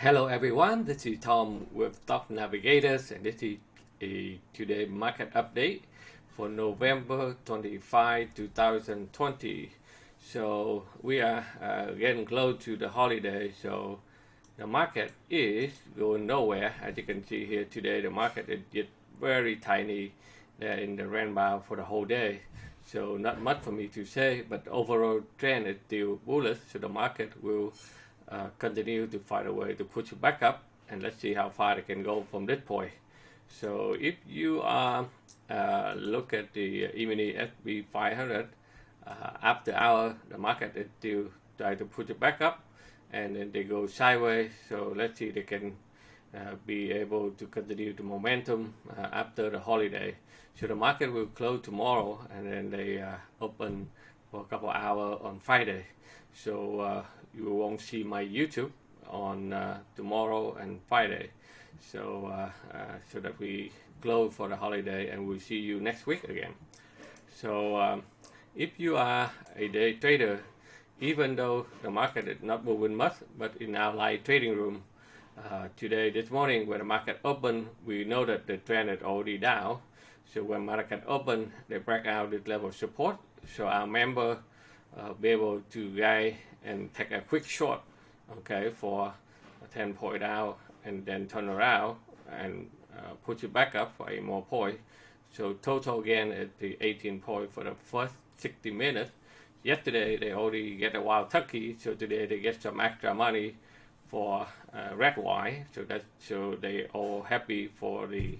Hello everyone, this is Tom with Top Navigators, and this is a today market update for November 25, 2020. So we are getting close to the holiday, so the market is going nowhere. As you can see here today, the market is just very tiny there in the rainbow for the whole day. So not much for me to say, but the overall trend is still bullish, so the market will continue to find a way to push it back up, and let's see how far it can go from this point. So if you look at the E-mini SB 500 after hour, the market is still try to push it back up, and then they go sideways. So let's see if they can be able to continue the momentum after the holiday. So the market will close tomorrow, and then they open for a couple hours on Friday. So you won't see my YouTube on tomorrow and Friday. So so that we close for the holiday, and we'll see you next week again. So if you are a day trader, even though the market is not moving much, but in our live trading room today, this morning, when the market opened, we know that the trend is already down. So when market open, they break out this level of support. So our member be able to guide and take a quick short, okay, for 10 point out, and then turn around and push it back up for 8 more point. So total again at the 18 point for the first 60 minutes. Yesterday they already get a wild turkey, so today they get some extra money for red wine. So they all happy for the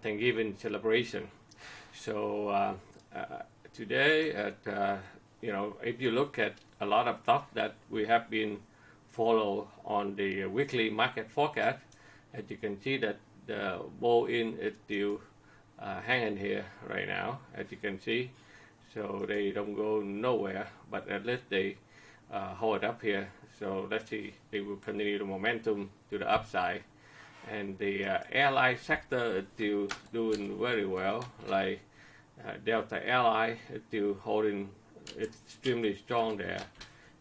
Thanksgiving celebration. So today at if you look at a lot of stuff that we have been follow on the weekly market forecast, as you can see that the bull-in is still hanging here right now, as you can see. So they don't go nowhere, but at least they hold up here. So let's see, they will continue the momentum to the upside. And the airline sector is still doing very well, like Delta Airline is still holding extremely strong there,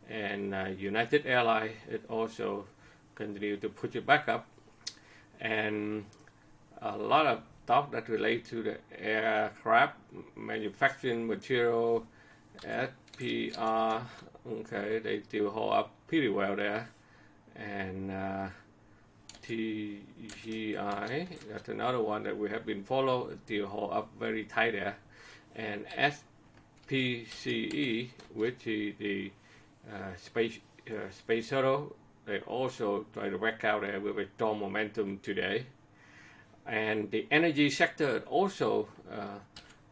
and United Airlines it also continue to push it back up, and a lot of stuff that relate to the aircraft manufacturing material, SPR, okay, they still hold up pretty well there, and TGI, that's another one that we have been follow, still hold up very tight there, and PCE, which is the space shuttle, they also try to work out there with a strong momentum today. And the energy sector also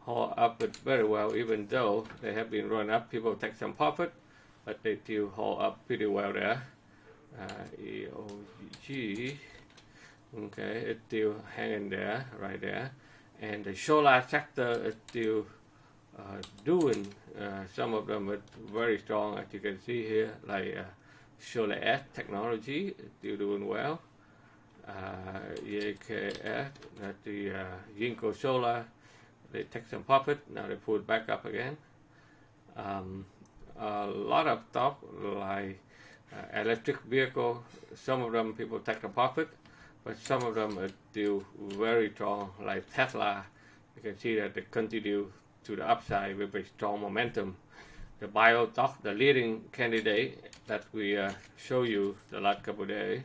hold up very well, even though they have been run up. People take some profit, but they still hold up pretty well there. EOG, okay, it's still hanging there, right there. And the solar sector is still doing, some of them are very strong, as you can see here, like Solar S technology is still doing well. EAKS, that's the Ginkgo Solar, they take some profit, now they pull it back up again. A lot of stuff like electric vehicle, some of them people take a profit, but some of them are still very strong, like Tesla. You can see that they continue to the upside with a strong momentum. The biostock, the leading candidate that we show you the last couple of days,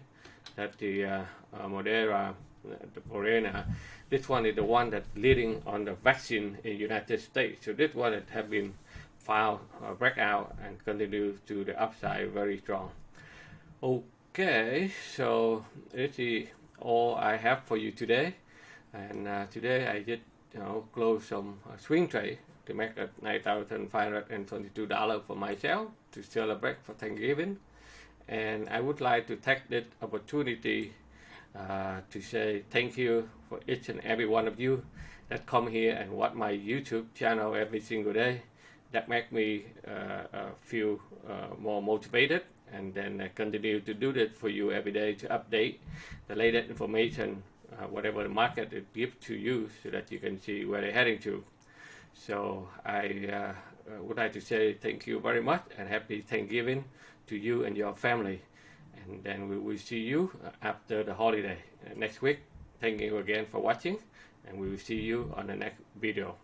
that the Moderna, the Moderna, this one is the one that's leading on the vaccine in the United States. So this one that have been found breakout and continue to the upside very strong. Okay, so this is all I have for you today, and today I did close some swing trade to make a $9,522 for myself to celebrate for Thanksgiving. And I would like to take this opportunity to say thank you for each and every one of you that come here and watch my YouTube channel every single day. That make me feel more motivated, and then I continue to do that for you every day to update the latest information, whatever the market gives to you, so that you can see where they're heading to. So I would like to say thank you very much, and happy Thanksgiving to you and your family. and then we will see you after the holiday next week. Thank you again for watching, and we will see you on the next video.